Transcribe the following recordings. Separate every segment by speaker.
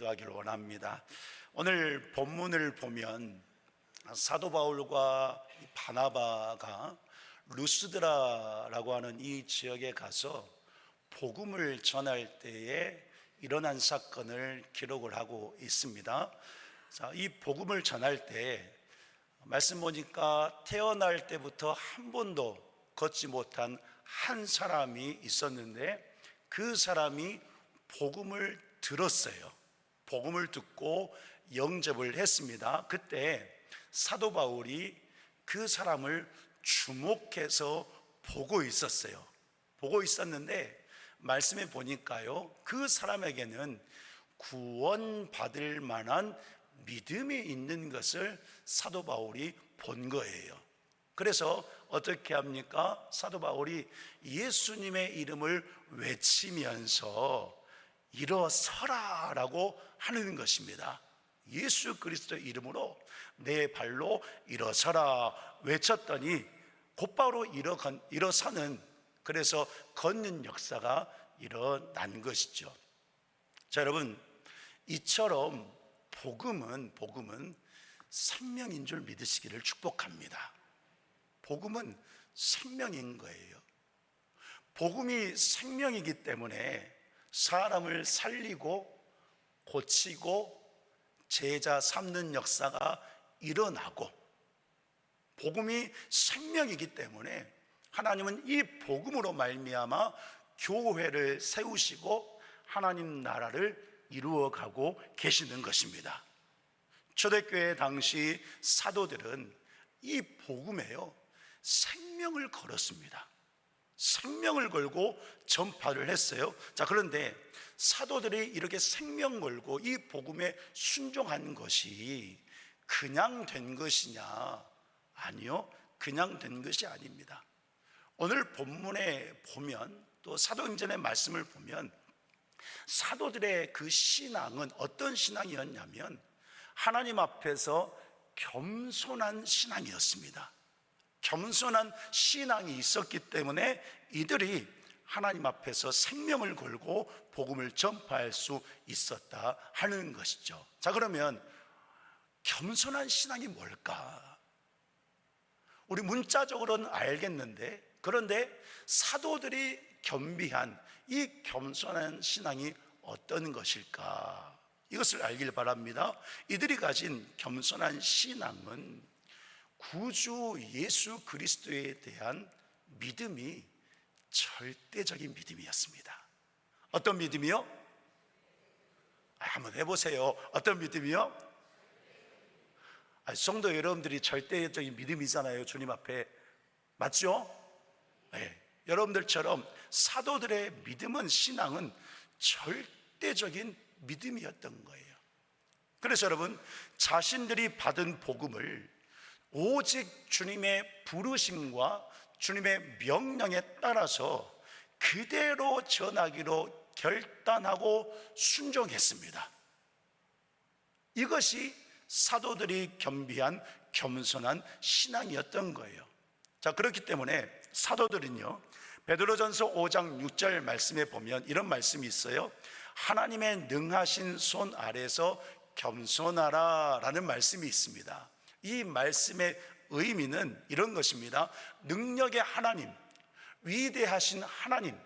Speaker 1: 기도하기를 원합니다. 오늘 본문을 보면 사도 바울과 바나바가 루스드라라고 하는 이 지역에 가서 복음을 전할 때에 일어난 사건을 기록을 하고 있습니다. 자, 이 복음을 전할 때 말씀 보니까 태어날 때부터 한 번도 걷지 못한 한 사람이 있었는데 그 사람이 복음을 들었어요. 복음을 듣고 영접을 했습니다. 그때 사도 바울이 그 사람을 주목해서 보고 있었어요. 보고 있었는데 말씀에 보니까요, 그 사람에게는 구원받을 만한 믿음이 있는 것을 사도 바울이 본 거예요. 그래서 어떻게 합니까? 사도 바울이 예수님의 이름을 외치면서 일어서라 라고 하는 것입니다. 예수 그리스도의 이름으로 내 발로 일어서라 외쳤더니 곧바로 일어서는, 그래서 걷는 역사가 일어난 것이죠. 자, 여러분, 이처럼 복음은 생명인 줄 믿으시기를 축복합니다. 복음은 생명인 거예요. 복음이 생명이기 때문에 사람을 살리고 고치고 제자 삼는 역사가 일어나고, 복음이 생명이기 때문에 하나님은 이 복음으로 말미암아 교회를 세우시고 하나님 나라를 이루어가고 계시는 것입니다. 초대교회 당시 사도들은 이 복음에요 생명을 걸었습니다. 생명을 걸고 전파를 했어요. 자, 그런데 사도들이 이렇게 생명 걸고 이 복음에 순종한 것이 그냥 된 것이냐? 아니요, 그냥 된 것이 아닙니다. 오늘 본문에 보면, 또 사도행전의 말씀을 보면 사도들의 그 신앙은 어떤 신앙이었냐면 하나님 앞에서 겸손한 신앙이었습니다. 겸손한 신앙이 있었기 때문에 이들이 하나님 앞에서 생명을 걸고 복음을 전파할 수 있었다 하는 것이죠. 자, 그러면 겸손한 신앙이 뭘까? 우리 문자적으로는 알겠는데, 그런데 사도들이 겸비한 이 겸손한 신앙이 어떤 것일까? 이것을 알길 바랍니다. 이들이 가진 겸손한 신앙은 구주 예수 그리스도에 대한 믿음이 절대적인 믿음이었습니다. 어떤 믿음이요? 한번 해보세요. 어떤 믿음이요? 성도 여러분들이 절대적인 믿음이잖아요, 주님 앞에. 맞죠? 네. 여러분들처럼 사도들의 믿음은, 신앙은 절대적인 믿음이었던 거예요. 그래서 여러분, 자신들이 받은 복음을 오직 주님의 부르심과 주님의 명령에 따라서 그대로 전하기로 결단하고 순종했습니다. 이것이 사도들이 겸비한 겸손한 신앙이었던 거예요. 자, 그렇기 때문에 사도들은요, 베드로전서 5장 6절 말씀에 보면 이런 말씀이 있어요. 하나님의 능하신 손 아래서 겸손하라 라는 말씀이 있습니다. 이 말씀의 의미는 이런 것입니다. 능력의 하나님, 위대하신 하나님,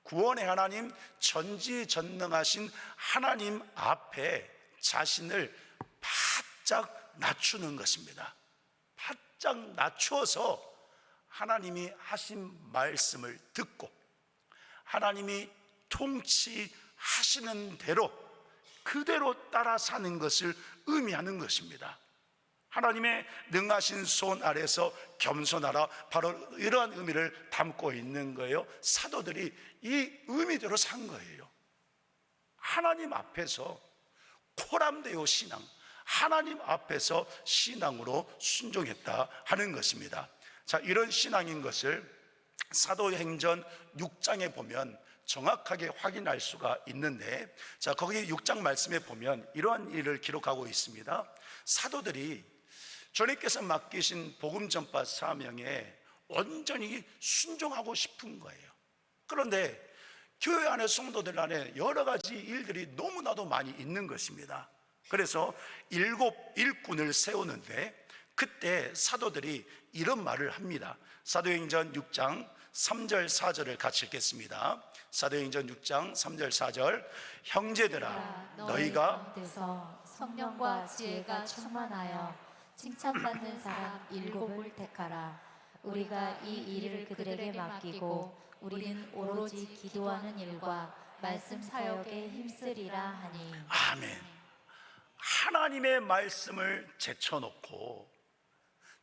Speaker 1: 구원의 하나님, 전지전능하신 하나님 앞에 자신을 바짝 낮추는 것입니다. 바짝 낮추어서 하나님이 하신 말씀을 듣고 하나님이 통치하시는 대로 그대로 따라 사는 것을 의미하는 것입니다. 하나님의 능하신 손 아래서 겸손하라, 바로 이러한 의미를 담고 있는 거예요. 사도들이 이 의미대로 산 거예요. 하나님 앞에서 코람데오 신앙, 하나님 앞에서 신앙으로 순종했다 하는 것입니다. 자, 이런 신앙인 것을 사도행전 6장에 보면 정확하게 확인할 수가 있는데, 자, 거기 6장 말씀에 보면 이러한 일을 기록하고 있습니다. 사도들이 주님께서 맡기신 복음 전파 사명에 온전히 순종하고 싶은 거예요. 그런데 교회 안에, 성도들 안에 여러 가지 일들이 너무나도 많이 있는 것입니다. 그래서 7 일꾼을 세우는데 그때 사도들이 이런 말을 합니다. 사도행전 6장 3절 4절을 같이 읽겠습니다. 사도행전 6장 3절 4절. 형제들아, 너희가
Speaker 2: 가운데서 성령과 지혜가 충만하여 칭찬받는 사람 7을 택하라. 우리가 이 일을 그들에게 맡기고 우리는 오로지 기도하는 일과 말씀 사역에 힘쓰리라 하니.
Speaker 1: 아멘. 하나님의 말씀을 제쳐놓고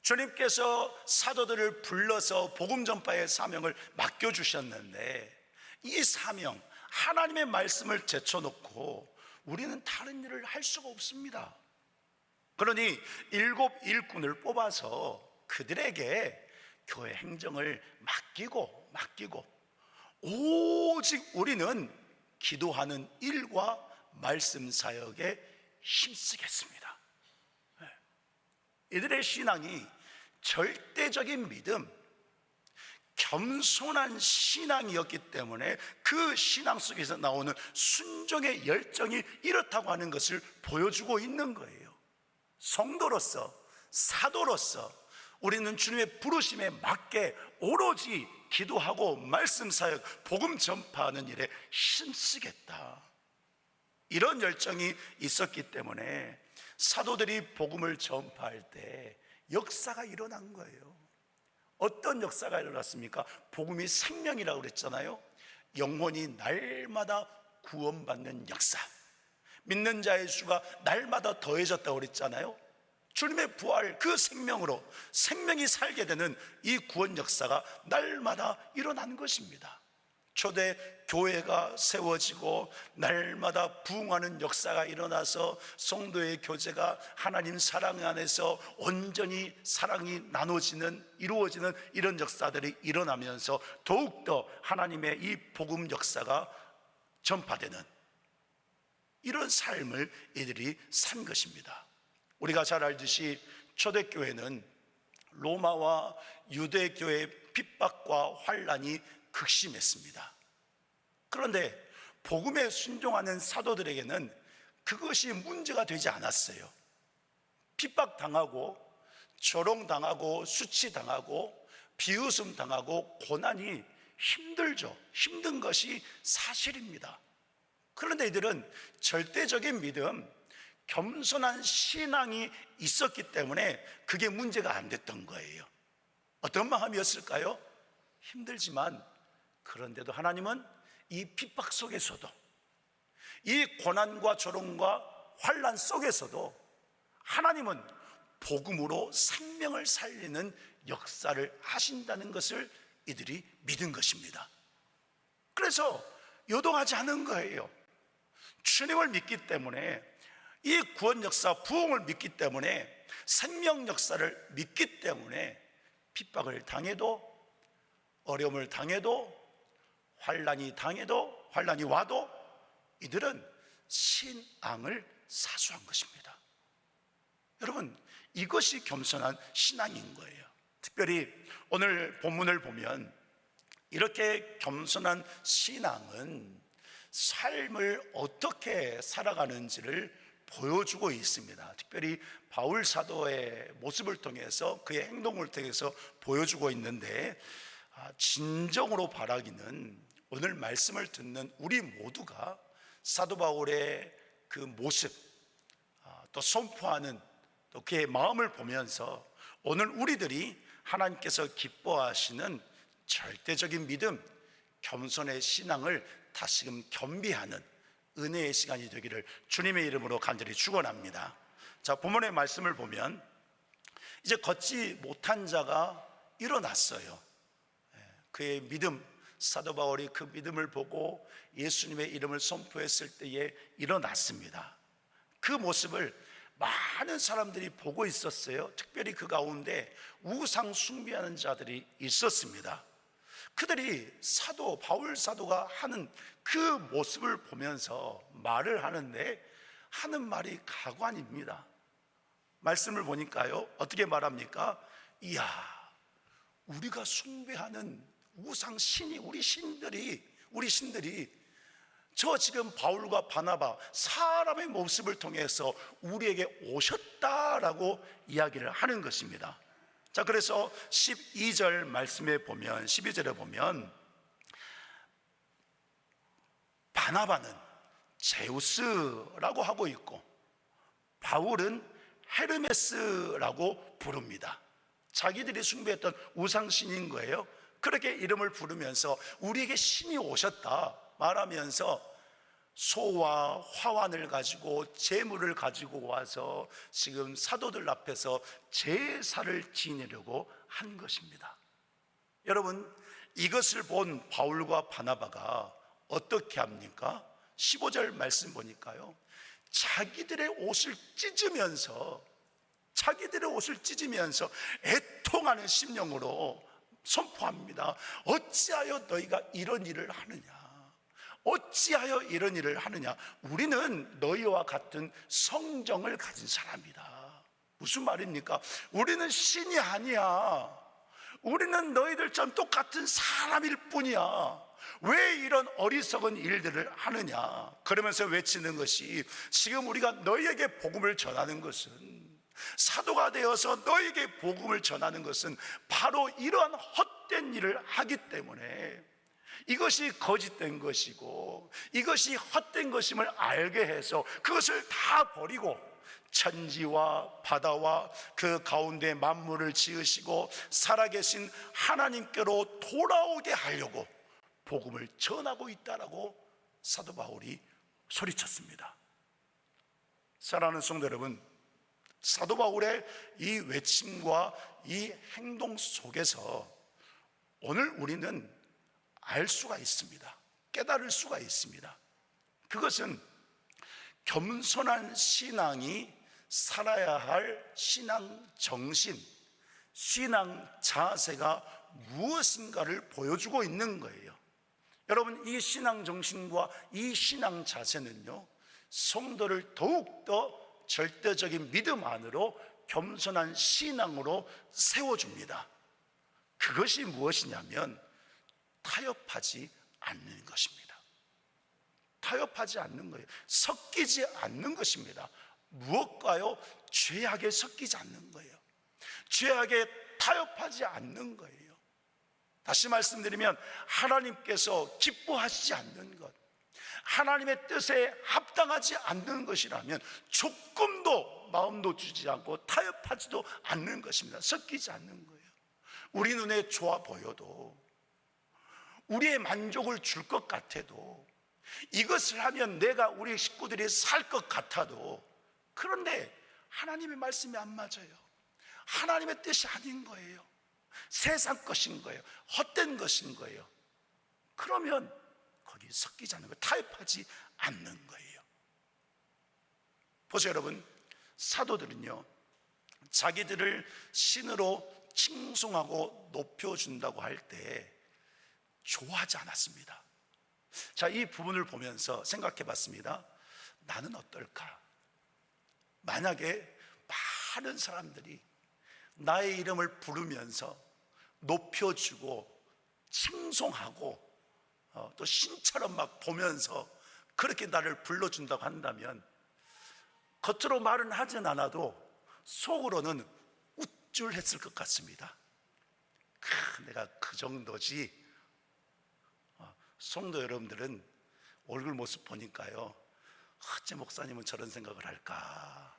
Speaker 1: 주님께서 사도들을 불러서 복음 전파의 사명을 맡겨주셨는데, 이 사명, 하나님의 말씀을 제쳐놓고 우리는 다른 일을 할 수가 없습니다. 그러니 7 일꾼을 뽑아서 그들에게 교회 행정을 맡기고 오직 우리는 기도하는 일과 말씀 사역에 힘쓰겠습니다. 이들의 신앙이 절대적인 믿음, 겸손한 신앙이었기 때문에 그 신앙 속에서 나오는 순종의 열정이 이렇다고 하는 것을 보여주고 있는 거예요. 성도로서, 사도로서 우리는 주님의 부르심에 맞게 오로지 기도하고 말씀 사역, 복음 전파하는 일에 힘쓰겠다, 이런 열정이 있었기 때문에 사도들이 복음을 전파할 때 역사가 일어난 거예요. 어떤 역사가 일어났습니까? 복음이 생명이라고 그랬잖아요. 영혼이 날마다 구원받는 역사, 믿는 자의 수가 날마다 더해졌다고 그랬잖아요. 주님의 부활, 그 생명으로 생명이 살게 되는 이 구원 역사가 날마다 일어난 것입니다. 초대 교회가 세워지고 날마다 부흥하는 역사가 일어나서 성도의 교제가 하나님 사랑 안에서 온전히 사랑이 나눠지는, 이루어지는 이런 역사들이 일어나면서 더욱더 하나님의 이 복음 역사가 전파되는 이런 삶을 이들이 산 것입니다. 우리가 잘 알듯이 초대교회는 로마와 유대교회의 핍박과 환란이 극심했습니다. 그런데 복음에 순종하는 사도들에게는 그것이 문제가 되지 않았어요. 핍박당하고 조롱당하고 수치당하고 비웃음당하고 고난이 힘들죠. 힘든 것이 사실입니다. 그런데 이들은 절대적인 믿음, 겸손한 신앙이 있었기 때문에 그게 문제가 안 됐던 거예요. 어떤 마음이었을까요? 힘들지만 그런데도 하나님은 이 핍박 속에서도, 이 고난과 조롱과 환난 속에서도 하나님은 복음으로 생명을 살리는 역사를 하신다는 것을 이들이 믿은 것입니다. 그래서 요동하지 않은 거예요. 주님을 믿기 때문에, 이 구원 역사, 부흥을 믿기 때문에, 생명 역사를 믿기 때문에 핍박을 당해도, 어려움을 당해도, 환란이 와도 이들은 신앙을 사수한 것입니다. 여러분, 이것이 겸손한 신앙인 거예요. 특별히 오늘 본문을 보면 이렇게 겸손한 신앙은 삶을 어떻게 살아가는지를 보여주고 있습니다. 특별히 바울 사도의 모습을 통해서, 그의 행동을 통해서 보여주고 있는데, 진정으로 바라기는 오늘 말씀을 듣는 우리 모두가 사도 바울의 그 모습, 또 선포하는 또 그의 마음을 보면서 오늘 우리들이 하나님께서 기뻐하시는 절대적인 믿음, 겸손의 신앙을 다시금 겸비하는 은혜의 시간이 되기를 주님의 이름으로 간절히 축원합니다. 자, 본문의 말씀을 보면 이제 걷지 못한 자가 일어났어요. 그의 믿음, 사도 바울이 그 믿음을 보고 예수님의 이름을 선포했을 때에 일어났습니다. 그 모습을 많은 사람들이 보고 있었어요. 특별히 그 가운데 우상 숭배하는 자들이 있었습니다. 그들이 사도 바울 사도가 하는 그 모습을 보면서 말을 하는데, 하는 말이 가관입니다. 말씀을 보니까요, 어떻게 말합니까? 이야, 우리가 숭배하는 우상 신이, 우리 신들이, 우리 신들이 저 지금 바울과 바나바 사람의 모습을 통해서 우리에게 오셨다라고 이야기를 하는 것입니다. 자, 그래서 12절 말씀에 보면, 12절에 보면 바나바는 제우스라고 하고 있고 바울은 헤르메스라고 부릅니다. 자기들이 숭배했던 우상신인 거예요. 그렇게 이름을 부르면서 우리에게 신이 오셨다 말하면서 소와 화환을 가지고 제물을 가지고 와서 지금 사도들 앞에서 제사를 지내려고 한 것입니다. 여러분, 이것을 본 바울과 바나바가 어떻게 합니까? 15절 말씀 보니까요, 자기들의 옷을 찢으면서 애통하는 심령으로 선포합니다. 어찌하여 너희가 이런 일을 하느냐? 어찌하여 이런 일을 하느냐? 우리는 너희와 같은 성정을 가진 사람이다. 무슨 말입니까? 우리는 신이 아니야. 우리는 너희들처럼 똑같은 사람일 뿐이야. 왜 이런 어리석은 일들을 하느냐? 그러면서 외치는 것이, 지금 우리가 너희에게 복음을 전하는 것은, 사도가 되어서 너희에게 복음을 전하는 것은 바로 이러한 헛된 일을 하기 때문에 이것이 거짓된 것이고 이것이 헛된 것임을 알게 해서 그것을 다 버리고 천지와 바다와 그 가운데 만물을 지으시고 살아계신 하나님께로 돌아오게 하려고 복음을 전하고 있다라고 사도 바울이 소리쳤습니다. 사랑하는 성도 여러분, 사도 바울의 이 외침과 이 행동 속에서 오늘 우리는 알 수가 있습니다. 깨달을 수가 있습니다. 그것은 겸손한 신앙이 살아야 할 신앙 정신, 신앙 자세가 무엇인가를 보여주고 있는 거예요. 여러분, 이 신앙 정신과 이 신앙 자세는요, 성도를 더욱더 절대적인 믿음 안으로 겸손한 신앙으로 세워줍니다. 그것이 무엇이냐면 타협하지 않는 것입니다. 타협하지 않는 거예요. 섞이지 않는 것입니다. 무엇과요? 죄악에 섞이지 않는 거예요. 죄악에 타협하지 않는 거예요. 다시 말씀드리면 하나님께서 기뻐하시지 않는 것, 하나님의 뜻에 합당하지 않는 것이라면 조금도 마음도 주지 않고 타협하지도 않는 것입니다. 섞이지 않는 거예요. 우리 눈에 좋아 보여도, 우리의 만족을 줄 것 같아도, 이것을 하면 내가 우리 식구들이 살 것 같아도, 그런데 하나님의 말씀이 안 맞아요. 하나님의 뜻이 아닌 거예요. 세상 것인 거예요. 헛된 것인 거예요. 그러면 거기 섞이지 않는 거예요. 타협하지 않는 거예요. 보세요, 여러분. 사도들은요, 자기들을 신으로 칭송하고 높여준다고 할 때 좋아하지 않았습니다. 자, 이 부분을 보면서 생각해 봤습니다. 나는 어떨까? 만약에 많은 사람들이 나의 이름을 부르면서 높여주고 칭송하고 또 신처럼 막 보면서 그렇게 나를 불러준다고 한다면, 겉으로 말은 하진 않아도 속으로는 우쭐했을 것 같습니다. 내가 그 정도지. 성도 여러분들은 얼굴 모습 보니까요, 어째 목사님은 저런 생각을 할까?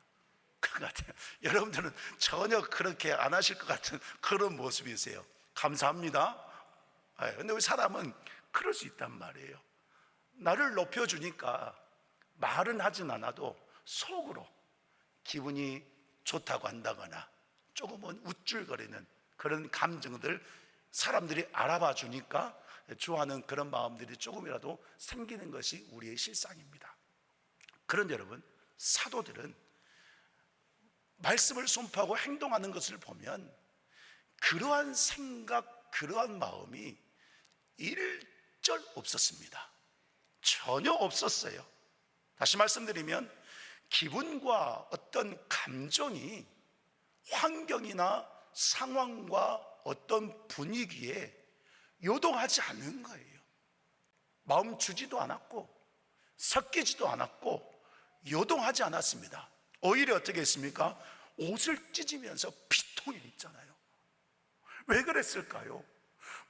Speaker 1: 그 같아요. 여러분들은 전혀 그렇게 안 하실 것 같은 그런 모습이세요. 감사합니다. 근데 우리 사람은 그럴 수 있단 말이에요. 나를 높여주니까 말은 하진 않아도 속으로 기분이 좋다고 한다거나 조금은 우쭐거리는 그런 감정들, 사람들이 알아봐 주니까 좋아하는 그런 마음들이 조금이라도 생기는 것이 우리의 실상입니다. 그런데 여러분, 사도들은 말씀을 선포하고 행동하는 것을 보면 그러한 생각, 그러한 마음이 일절 없었습니다. 전혀 없었어요. 다시 말씀드리면 기분과 어떤 감정이 환경이나 상황과 어떤 분위기에 요동하지 않는 거예요. 마음 주지도 않았고 섞이지도 않았고 요동하지 않았습니다. 오히려 어떻게 했습니까? 옷을 찢으면서 피통해 있잖아요. 왜 그랬을까요?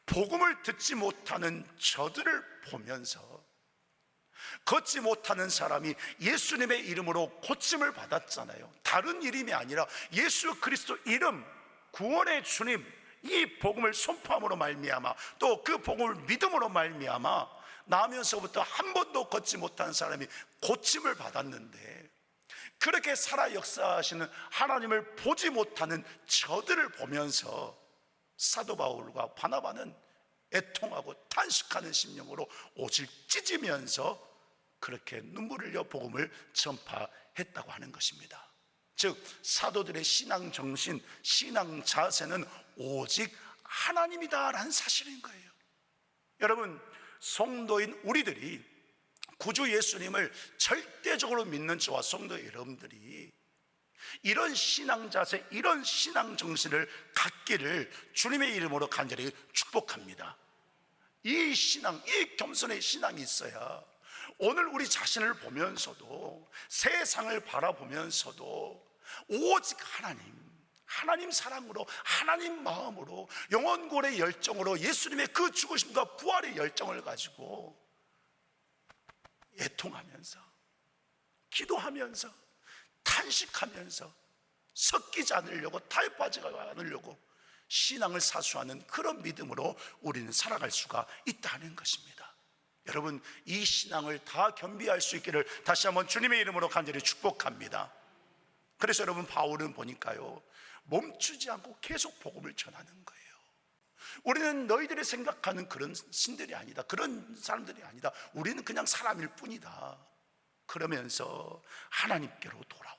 Speaker 1: 복음을 듣지 못하는 저들을 보면서 걷지 못하는 사람이 예수님의 이름으로 고침을 받았잖아요. 다른 이름이 아니라 예수 그리스도 이름, 구원의 주님, 이 복음을 선포함으로 말미암아 또 그 복음을 믿음으로 말미암아 나면서부터 한 번도 걷지 못한 사람이 고침을 받았는데, 그렇게 살아 역사하시는 하나님을 보지 못하는 저들을 보면서 사도 바울과 바나바는 애통하고 탄식하는 심령으로 옷을 찢으면서 그렇게 눈물 흘려 복음을 전파했다고 하는 것입니다. 즉 사도들의 신앙 정신, 신앙 자세는 오직 하나님이다라는 사실인 거예요. 여러분, 성도인 우리들이 구주 예수님을 절대적으로 믿는 저와 성도 여러분들이 이런 신앙 자세, 이런 신앙 정신을 갖기를 주님의 이름으로 간절히 축복합니다. 이 신앙, 이 겸손의 신앙이 있어야 오늘 우리 자신을 보면서도, 세상을 바라보면서도 오직 하나님 사랑으로, 하나님 마음으로, 영원골의 열정으로 예수님의 그 죽으심과 부활의 열정을 가지고 애통하면서, 기도하면서, 탄식하면서 섞이지 않으려고, 타협하지 않으려고 신앙을 사수하는 그런 믿음으로 우리는 살아갈 수가 있다는 것입니다. 여러분, 이 신앙을 다 겸비할 수 있기를 다시 한번 주님의 이름으로 간절히 축복합니다. 그래서 여러분, 바울은 보니까요, 멈추지 않고 계속 복음을 전하는 거예요. 우리는 너희들이 생각하는 그런 신들이 아니다, 그런 사람들이 아니다, 우리는 그냥 사람일 뿐이다. 그러면서 하나님께로 돌아오라고,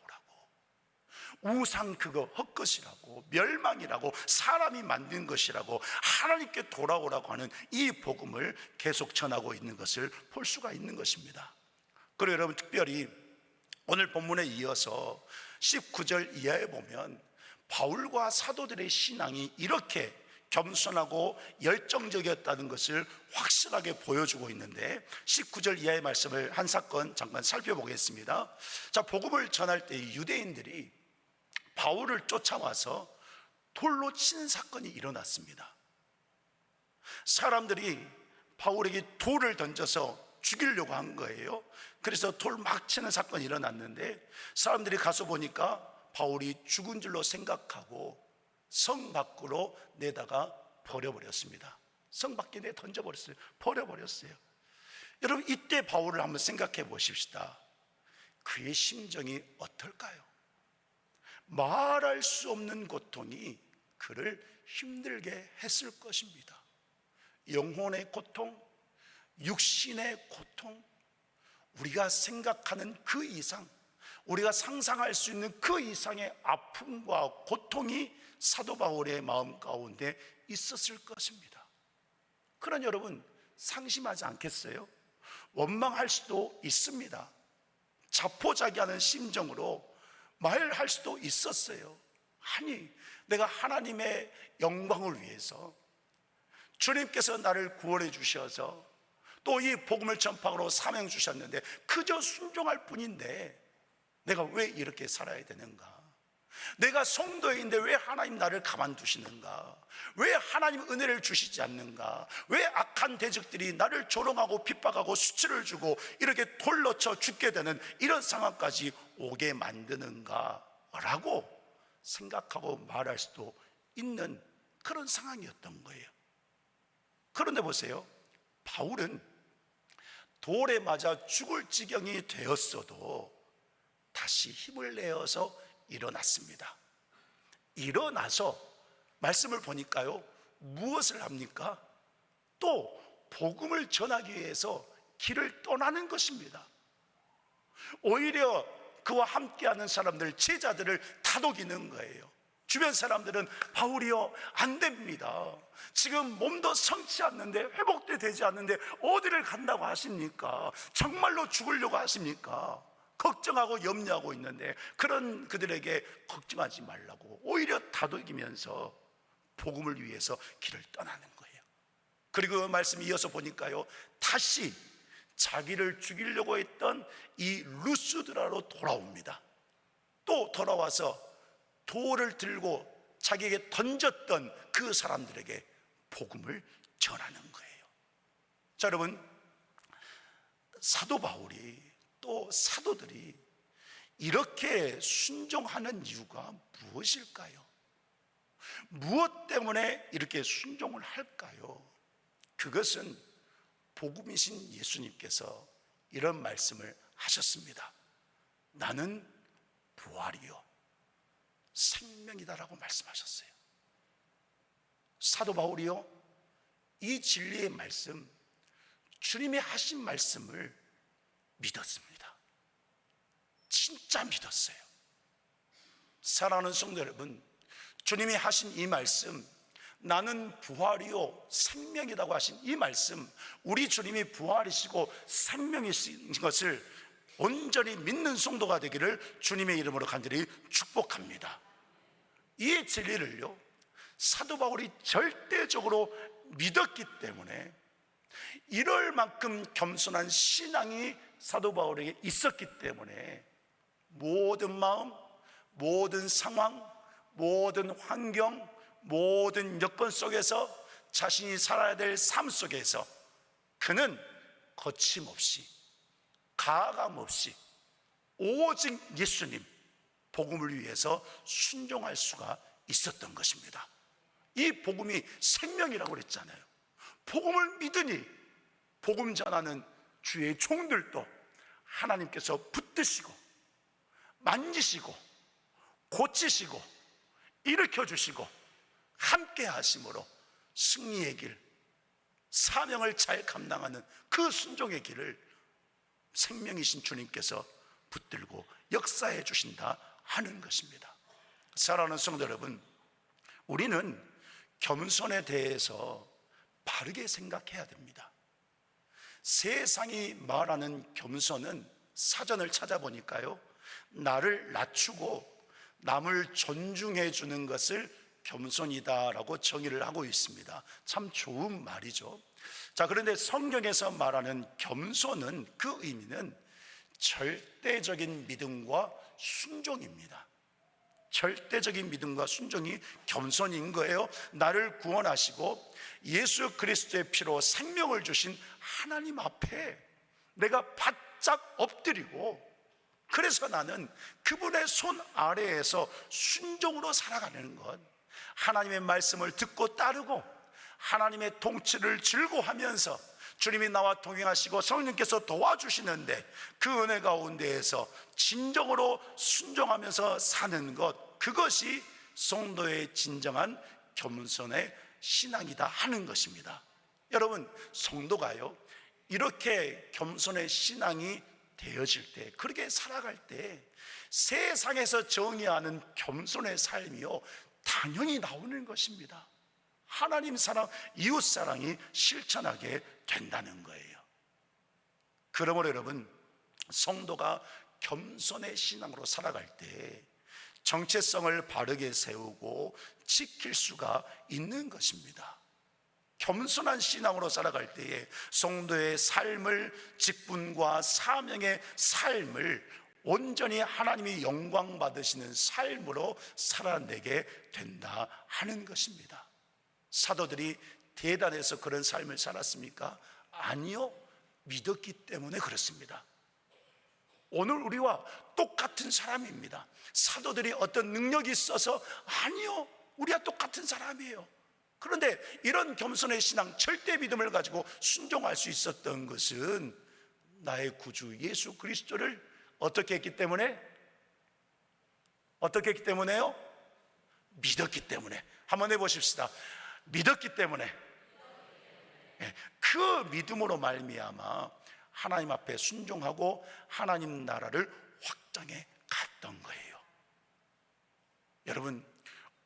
Speaker 1: 우상 그거 헛것이라고, 멸망이라고, 사람이 만든 것이라고, 하나님께 돌아오라고 하는 이 복음을 계속 전하고 있는 것을 볼 수가 있는 것입니다. 그리고 여러분, 특별히 오늘 본문에 이어서 19절 이하에 보면 바울과 사도들의 신앙이 이렇게 겸손하고 열정적이었다는 것을 확실하게 보여주고 있는데, 19절 이하의 말씀을 한 사건 잠깐 살펴보겠습니다. 자, 복음을 전할 때 유대인들이 바울을 쫓아와서 돌로 치는 사건이 일어났습니다. 사람들이 바울에게 돌을 던져서 죽이려고 한 거예요. 그래서 돌 막 치는 사건이 일어났는데, 사람들이 가서 보니까 바울이 죽은 줄로 생각하고 성 밖으로 내다가 버려버렸습니다. 성 밖에 내 던져버렸어요. 버려버렸어요. 여러분, 이때 바울을 한번 생각해 보십시다. 그의 심정이 어떨까요? 말할 수 없는 고통이 그를 힘들게 했을 것입니다. 영혼의 고통, 육신의 고통, 우리가 생각하는 그 이상, 우리가 상상할 수 있는 그 이상의 아픔과 고통이 사도 바울의 마음 가운데 있었을 것입니다. 그러나 여러분, 상심하지 않겠어요? 원망할 수도 있습니다. 자포자기하는 심정으로 말할 수도 있었어요. 아니, 내가 하나님의 영광을 위해서, 주님께서 나를 구원해 주셔서 또 이 복음을 전파하러 사명 주셨는데 그저 순종할 뿐인데 내가 왜 이렇게 살아야 되는가? 내가 성도인데 왜 하나님 나를 가만두시는가? 왜 하나님 은혜를 주시지 않는가? 왜 악한 대적들이 나를 조롱하고 핍박하고 수치를 주고 이렇게 돌로 쳐 죽게 되는 이런 상황까지 오게 만드는가? 라고 생각하고 말할 수도 있는 그런 상황이었던 거예요. 그런데 보세요, 바울은 돌에 맞아 죽을 지경이 되었어도 다시 힘을 내어서 일어났습니다. 일어나서 말씀을 보니까요, 무엇을 합니까? 또 복음을 전하기 위해서 길을 떠나는 것입니다. 오히려 그와 함께하는 사람들, 제자들을 다독이는 거예요. 주변 사람들은 바울이요, 안 됩니다. 지금 몸도 성치 않는데, 회복도 되지 않는데 어디를 간다고 하십니까? 정말로 죽으려고 하십니까? 걱정하고 염려하고 있는데 그런 그들에게 걱정하지 말라고 오히려 다독이면서 복음을 위해서 길을 떠나는 거예요. 그리고 그 말씀 이어서 보니까요, 다시 자기를 죽이려고 했던 이 루스드라로 돌아옵니다. 또 돌아와서 돌을 들고 자기에게 던졌던 그 사람들에게 복음을 전하는 거예요. 자, 여러분, 사도 바울이 또 사도들이 이렇게 순종하는 이유가 무엇일까요? 무엇 때문에 이렇게 순종을 할까요? 그것은 복음이신 예수님께서 이런 말씀을 하셨습니다. 나는 부활이요 생명이다라고 말씀하셨어요. 사도 바울이요, 이 진리의 말씀, 주님이 하신 말씀을 믿었습니다. 진짜 믿었어요. 사랑하는 성도 여러분, 주님이 하신 이 말씀, 나는 부활이요 생명이라고 하신 이 말씀, 우리 주님이 부활이시고 생명이신 것을 온전히 믿는 성도가 되기를 주님의 이름으로 간절히 축복합니다. 이 진리를요, 사도 바울이 절대적으로 믿었기 때문에 이럴 만큼 겸손한 신앙이 사도 바울에게 있었기 때문에 모든 마음, 모든 상황, 모든 환경, 모든 여건 속에서 자신이 살아야 될 삶 속에서 그는 거침없이, 가감 없이 오직 예수님 복음을 위해서 순종할 수가 있었던 것입니다. 이 복음이 생명이라고 그랬잖아요. 복음을 믿으니 복음 전하는 주의 종들도 하나님께서 붙드시고 만지시고 고치시고 일으켜주시고 함께 하심으로 승리의 길, 사명을 잘 감당하는 그 순종의 길을 생명이신 주님께서 붙들고 역사해 주신다 하는 것입니다. 사랑하는 성도 여러분, 우리는 겸손에 대해서 바르게 생각해야 됩니다. 세상이 말하는 겸손은 사전을 찾아보니까요, 나를 낮추고 남을 존중해 주는 것을 겸손이다라고 정의를 하고 있습니다. 참 좋은 말이죠. 자, 그런데 성경에서 말하는 겸손은, 그 의미는 절대적인 믿음과 순종입니다. 절대적인 믿음과 순종이 겸손인 거예요. 나를 구원하시고 예수 그리스도의 피로 생명을 주신 하나님 앞에 내가 바짝 엎드리고, 그래서 나는 그분의 손 아래에서 순종으로 살아가는 것, 하나님의 말씀을 듣고 따르고 하나님의 통치를 즐거워하면서 주님이 나와 동행하시고 성령께서 도와주시는데 그 은혜 가운데에서 진정으로 순종하면서 사는 것, 그것이 성도의 진정한 겸손의 신앙이다 하는 것입니다. 여러분, 성도가요, 이렇게 겸손의 신앙이 되어질 때, 그렇게 살아갈 때 세상에서 정의하는 겸손의 삶이요 당연히 나오는 것입니다. 하나님 사랑, 이웃 사랑이 실천하게 된다는 거예요. 그러므로 여러분, 성도가 겸손의 신앙으로 살아갈 때 정체성을 바르게 세우고 지킬 수가 있는 것입니다. 겸손한 신앙으로 살아갈 때에 성도의 삶을, 직분과 사명의 삶을 온전히 하나님이 영광 받으시는 삶으로 살아내게 된다 하는 것입니다. 사도들이 대단해서 그런 삶을 살았습니까? 아니요, 믿었기 때문에 그렇습니다. 오늘 우리와 똑같은 사람입니다. 사도들이 어떤 능력이 있어서? 아니요, 우리와 똑같은 사람이에요. 그런데 이런 겸손의 신앙, 절대 믿음을 가지고 순종할 수 있었던 것은 나의 구주 예수 그리스도를 어떻게 했기 때문에? 어떻게 했기 때문에요? 믿었기 때문에. 한번 해보십시다. 믿었기 때문에. 그 믿음으로 말미암아 하나님 앞에 순종하고 하나님 나라를 확장해 갔던 거예요. 여러분,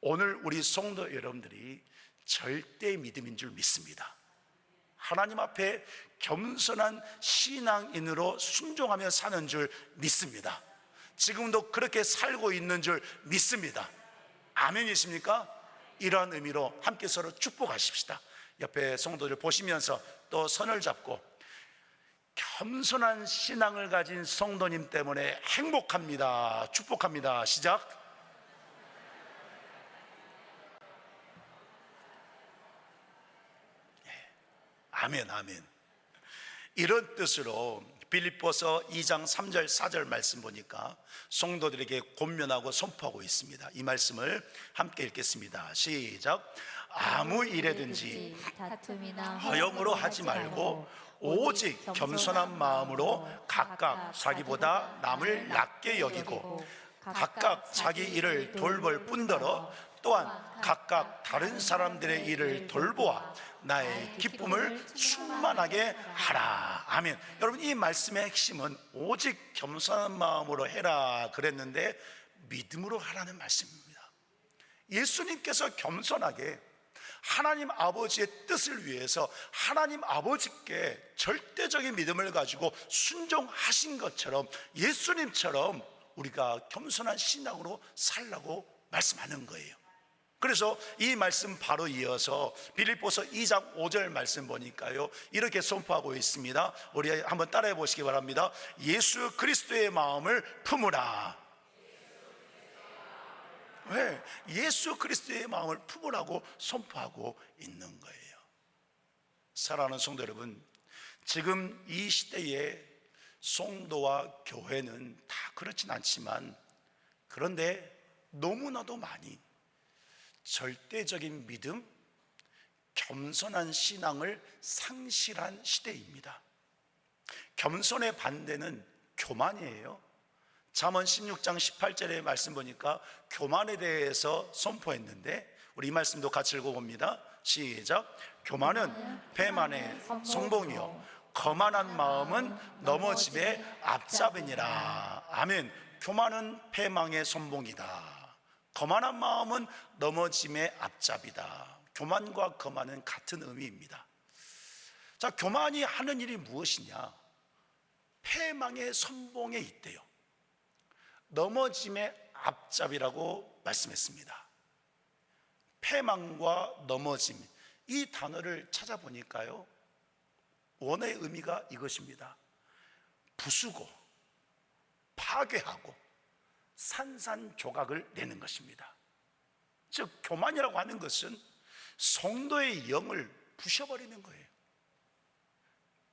Speaker 1: 오늘 우리 성도 여러분들이 절대 믿음인 줄 믿습니다. 하나님 앞에 겸손한 신앙인으로 순종하며 사는 줄 믿습니다. 지금도 그렇게 살고 있는 줄 믿습니다. 아멘이십니까? 이러한 의미로 함께 서로 축복하십시다. 옆에 성도들 보시면서 또 손을 잡고 겸손한 신앙을 가진 성도님 때문에 행복합니다. 축복합니다. 시작. 아멘, 아멘. 이런 뜻으로 빌립보서 2장 3절 4절 말씀 보니까 성도들에게 권면하고 선포하고 있습니다. 이 말씀을 함께 읽겠습니다. 시작. 아무 일에든지
Speaker 2: 다툼이나
Speaker 1: 허영으로 하지 말고 오직 겸손한 마음으로 각각 자기보다 남을 낮게 여기고 각각 자기 일을 돌볼 뿐더러 또한 각각 다른 사람들의 일을 돌보아 나의 기쁨을 충만하게 하라. 아멘. 여러분, 이 말씀의 핵심은 오직 겸손한 마음으로 해라 그랬는데 믿음으로 하라는 말씀입니다. 예수님께서 겸손하게 하나님 아버지의 뜻을 위해서 하나님 아버지께 절대적인 믿음을 가지고 순종하신 것처럼 예수님처럼 우리가 겸손한 신앙으로 살라고 말씀하는 거예요. 그래서 이 말씀 바로 이어서 빌립보서 2장 5절 말씀 보니까요, 이렇게 선포하고 있습니다. 우리 한번 따라해 보시기 바랍니다. 예수 그리스도의 마음을 품으라. 왜? 예수 그리스도의 마음을 품으라고 선포하고 있는 거예요. 사랑하는 성도 여러분, 지금 이 시대에 성도와 교회는 다 그렇진 않지만, 그런데 너무나도 많이 절대적인 믿음, 겸손한 신앙을 상실한 시대입니다. 겸손의 반대는 교만이에요. 잠언 16장 18절의 말씀 보니까 교만에 대해서 선포했는데, 우리 이 말씀도 같이 읽어봅니다. 시작. 교만은 배만의 성봉이요 거만한 마음은 넘어짐의 앞잡이니라. 아멘. 교만은 패망의 선봉이다. 거만한 마음은 넘어짐의 앞잡이다. 교만과 거만은 같은 의미입니다. 자, 교만이 하는 일이 무엇이냐? 패망의 선봉에 있대요. 넘어짐의 앞잡이라고 말씀했습니다. 패망과 넘어짐, 이 단어를 찾아보니까요, 원어의 의미가 이것입니다. 부수고 파괴하고 산산조각을 내는 것입니다. 즉, 교만이라고 하는 것은 성도의 영을 부셔버리는 거예요.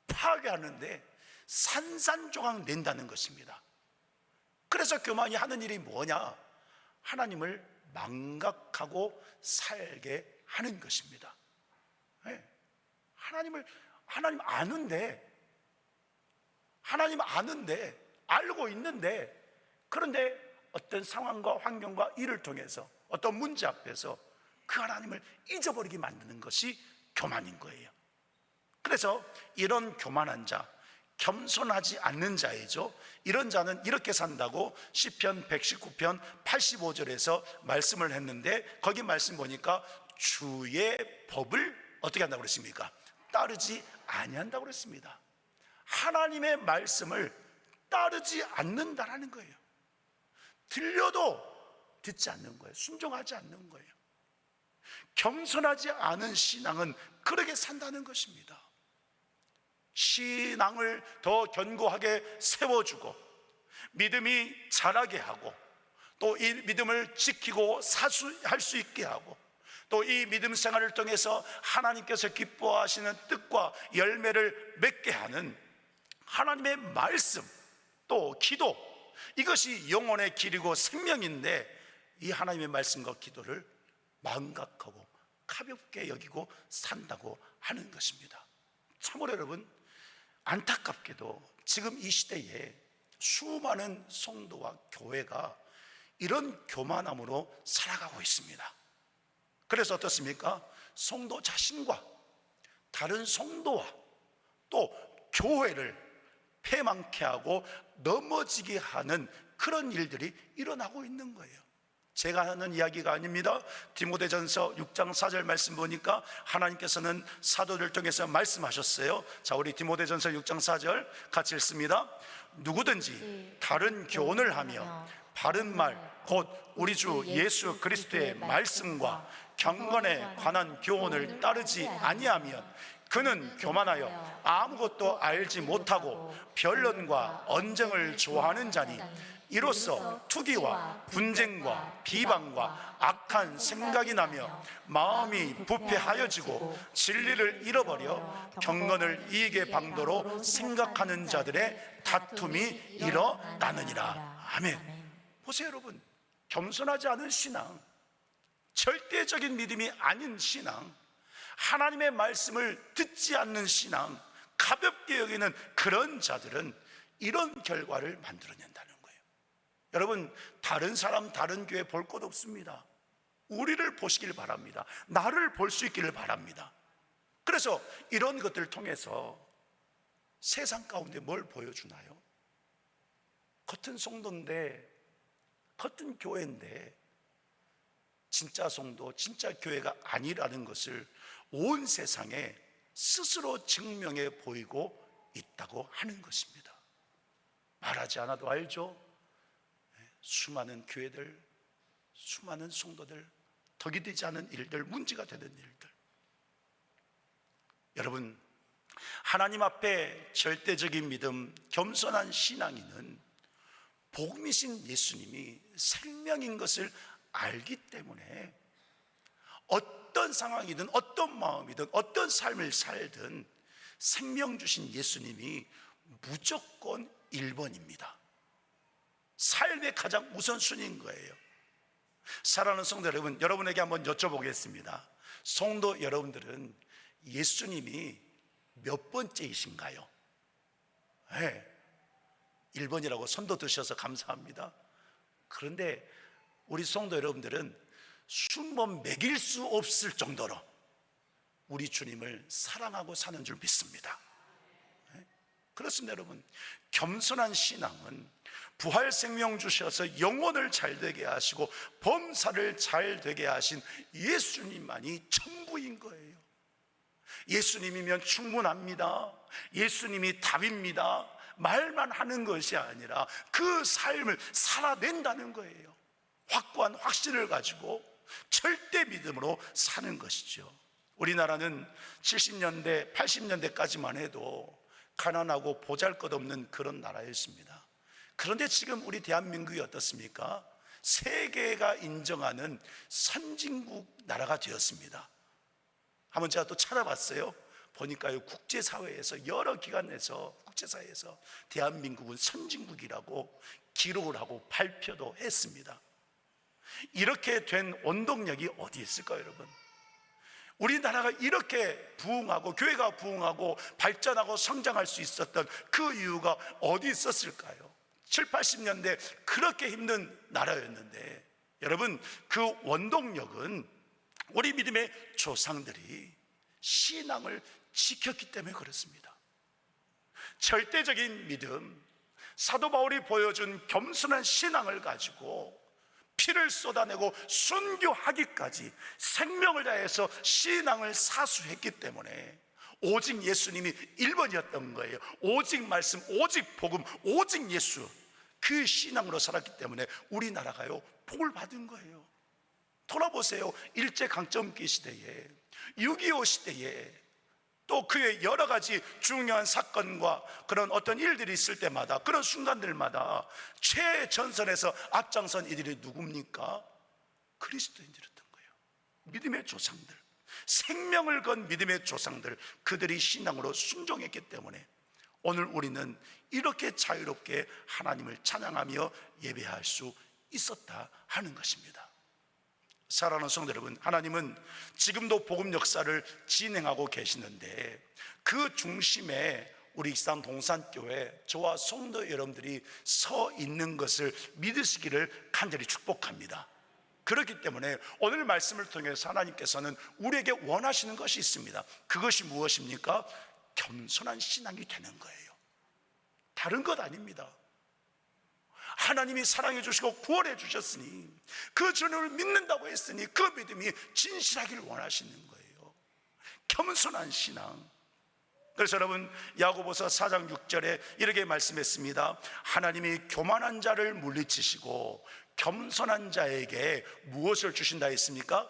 Speaker 1: 파괴하는데 산산조각 낸다는 것입니다. 그래서 교만이 하는 일이 뭐냐? 하나님을 망각하고 살게 하는 것입니다. 하나님 아는데 알고 있는데, 그런데 어떤 상황과 환경과 일을 통해서 어떤 문제 앞에서 그 하나님을 잊어버리게 만드는 것이 교만인 거예요. 그래서 이런 교만한 자, 겸손하지 않는 자이죠. 이런 자는 이렇게 산다고 시편 119편 85절에서 말씀을 했는데, 거기 말씀 보니까 주의 법을 어떻게 한다고 그랬습니까? 따르지 아니한다고 그랬습니다. 하나님의 말씀을 따르지 않는다라는 거예요. 들려도 듣지 않는 거예요. 순종하지 않는 거예요. 겸손하지 않은 신앙은 그렇게 산다는 것입니다. 신앙을 더 견고하게 세워주고 믿음이 자라게 하고 또 이 믿음을 지키고 사수할 수 있게 하고 또 이 믿음 생활을 통해서 하나님께서 기뻐하시는 뜻과 열매를 맺게 하는 하나님의 말씀, 또 기도, 이것이 영혼의 길이고 생명인데, 이 하나님의 말씀과 기도를 망각하고 가볍게 여기고 산다고 하는 것입니다. 참으로 여러분, 안타깝게도 지금 이 시대에 수많은 성도와 교회가 이런 교만함으로 살아가고 있습니다. 그래서 어떻습니까? 성도 자신과 다른 성도와 또 교회를 패망케 하고 넘어지게 하는 그런 일들이 일어나고 있는 거예요. 제가 하는 이야기가 아닙니다. 디모데전서 6장 4절 말씀 보니까 하나님께서는 사도들 통해서 말씀하셨어요. 자, 우리 디모데전서 6장 4절 같이 읽습니다. 누구든지 다른 교훈을 하며 바른 말 곧 우리 주 예수 그리스도의 말씀과 경건에 관한 교훈을 따르지 아니하면 그는 교만하여 아무것도 알지 못하고 변론과 언쟁을 좋아하는 자니 이로써 투기와 분쟁과 비방과 악한 생각이 나며 마음이 부패하여지고 진리를 잃어버려 경건을 이익의 방도로 생각하는 자들의 다툼이 일어나느니라. 아멘. 보세요 여러분, 겸손하지 않은 신앙, 절대적인 믿음이 아닌 신앙, 하나님의 말씀을 듣지 않는 신앙, 가볍게 여기는 그런 자들은 이런 결과를 만들어낸다는 거예요. 여러분, 다른 사람, 다른 교회 볼 것 없습니다. 우리를 보시길 바랍니다. 나를 볼 수 있기를 바랍니다. 그래서 이런 것들을 통해서 세상 가운데 뭘 보여주나요? 겉은 성도인데, 겉은 교회인데 진짜 성도, 진짜 교회가 아니라는 것을 온 세상에 스스로 증명해 보이고 있다고 하는 것입니다. 말하지 않아도 알죠? 수많은 교회들, 수많은 성도들, 덕이 되지 않은 일들, 문제가 되는 일들. 여러분, 하나님 앞에 절대적인 믿음, 겸손한 신앙인은 복음이신 예수님이 생명인 것을 알기 때문에 어떤 상황이든 어떤 마음이든 어떤 삶을 살든 생명 주신 예수님이 무조건 1번입니다. 삶의 가장 우선순위인 거예요. 사랑하는 성도 여러분, 여러분에게 한번 여쭤보겠습니다. 성도 여러분들은 예수님이 몇 번째이신가요? 네, 1번이라고 손도 드셔서 감사합니다. 그런데 우리 성도 여러분들은 숨만 매길 수 없을 정도로 우리 주님을 사랑하고 사는 줄 믿습니다. 그렇습니다. 여러분, 겸손한 신앙은 부활 생명 주셔서 영혼을 잘 되게 하시고 범사를 잘 되게 하신 예수님만이 전부인 거예요. 예수님이면 충분합니다. 예수님이 답입니다. 말만 하는 것이 아니라 그 삶을 살아낸다는 거예요. 확고한 확신을 가지고 절대 믿음으로 사는 것이죠. 우리나라는 70년대, 80년대까지만 해도 가난하고 보잘것없는 그런 나라였습니다. 그런데 지금 우리 대한민국이 어떻습니까? 세계가 인정하는 선진국 나라가 되었습니다. 한번 제가 또 찾아봤어요. 보니까요, 국제사회에서 여러 기관에서 국제사회에서 대한민국은 선진국이라고 기록을 하고 발표도 했습니다. 이렇게 된 원동력이 어디 있을까요, 여러분? 우리나라가 이렇게 부흥하고 교회가 부흥하고 발전하고 성장할 수 있었던 그 이유가 어디 있었을까요? 7, 80년대 그렇게 힘든 나라였는데, 여러분, 그 원동력은 우리 믿음의 조상들이 신앙을 지켰기 때문에 그렇습니다. 절대적인 믿음, 사도 바울이 보여준 겸손한 신앙을 가지고 피를 쏟아내고 순교하기까지 생명을 다해서 신앙을 사수했기 때문에 오직 예수님이 1번이었던 거예요. 오직 말씀, 오직 복음, 오직 예수, 그 신앙으로 살았기 때문에 우리나라가요 복을 받은 거예요. 돌아보세요. 일제강점기 시대에, 6.25 시대에, 또 그의 여러 가지 중요한 사건과 그런 어떤 일들이 있을 때마다, 그런 순간들마다 최전선에서 앞장선 이들이 누굽니까? 그리스도인들이었던 거예요. 믿음의 조상들, 생명을 건 믿음의 조상들, 그들이 신앙으로 순종했기 때문에 오늘 우리는 이렇게 자유롭게 하나님을 찬양하며 예배할 수 있었다 하는 것입니다. 사랑하는 성도 여러분, 하나님은 지금도 복음 역사를 진행하고 계시는데 그 중심에 우리 익산 동산교회 저와 성도 여러분들이 서 있는 것을 믿으시기를 간절히 축복합니다. 그렇기 때문에 오늘 말씀을 통해서 하나님께서는 우리에게 원하시는 것이 있습니다. 그것이 무엇입니까? 겸손한 신앙이 되는 거예요. 다른 것 아닙니다. 하나님이 사랑해 주시고 구원해 주셨으니, 그 주님을 믿는다고 했으니 그 믿음이 진실하기를 원하시는 거예요. 겸손한 신앙. 그래서 여러분, 야고보서 4장 6절에 이렇게 말씀했습니다. 하나님이 교만한 자를 물리치시고 겸손한 자에게 무엇을 주신다 했습니까?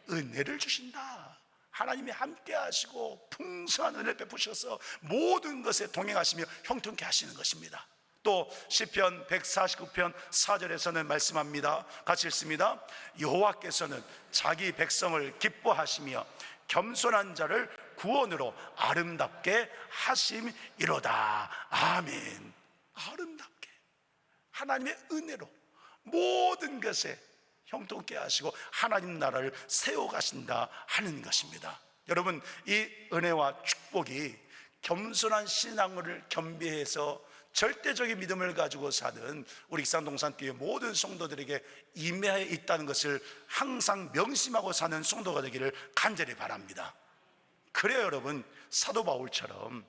Speaker 1: 은혜를 주신다. 하나님이 함께 하시고 풍성한 은혜를 베푸셔서 모든 것에 동행하시며 형통케 하시는 것입니다. 또 시편 149편 4절에서는 말씀합니다. 같이 읽습니다. 여호와께서는 자기 백성을 기뻐하시며 겸손한 자를 구원으로 아름답게 하심이로다. 아멘. 아름답게 하나님의 은혜로 모든 것에 형통케 하시고 하나님 나라를 세워가신다 하는 것입니다. 여러분, 이 은혜와 축복이 겸손한 신앙을 겸비해서 절대적인 믿음을 가지고 사는 우리 익산동산교회 모든 성도들에게 임하여 있다는 것을 항상 명심하고 사는 성도가 되기를 간절히 바랍니다. 그래요, 여러분, 사도 바울처럼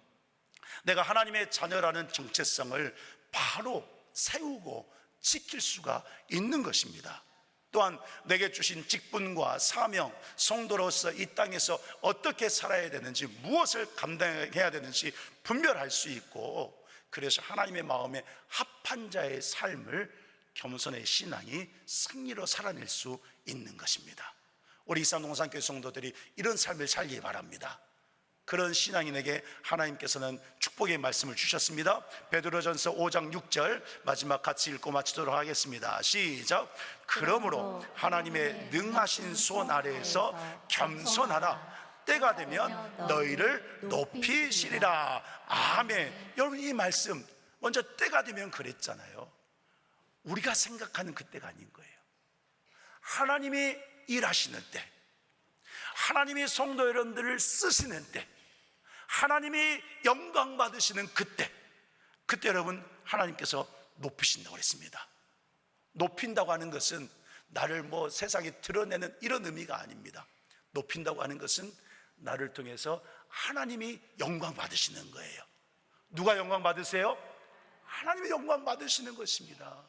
Speaker 1: 내가 하나님의 자녀라는 정체성을 바로 세우고 지킬 수가 있는 것입니다. 또한 내게 주신 직분과 사명, 성도로서 이 땅에서 어떻게 살아야 되는지, 무엇을 감당해야 되는지 분별할 수 있고, 그래서 하나님의 마음에 합한 자의 삶을 겸손의 신앙이 승리로 살아낼 수 있는 것입니다. 우리 익산동산교회 성도들이 이런 삶을 살기 바랍니다. 그런 신앙인에게 하나님께서는 축복의 말씀을 주셨습니다. 베드로전서 5장 6절 마지막 같이 읽고 마치도록 하겠습니다. 시작. 그러므로 하나님의 능하신 손 아래에서 겸손하라. 때가 되면 너희를 높이시리라. 아멘. 여러분, 이 말씀 먼저 때가 되면 그랬잖아요. 우리가 생각하는 그때가 아닌 거예요. 하나님이 일하시는 때, 하나님이 성도 여러분들을 쓰시는 때, 하나님이 영광 받으시는 그때 여러분, 하나님께서 높이신다고 그랬습니다. 높인다고 하는 것은 나를 세상에 드러내는 이런 의미가 아닙니다. 높인다고 하는 것은 나를 통해서 하나님이 영광 받으시는 거예요. 누가 영광 받으세요? 하나님이 영광 받으시는 것입니다.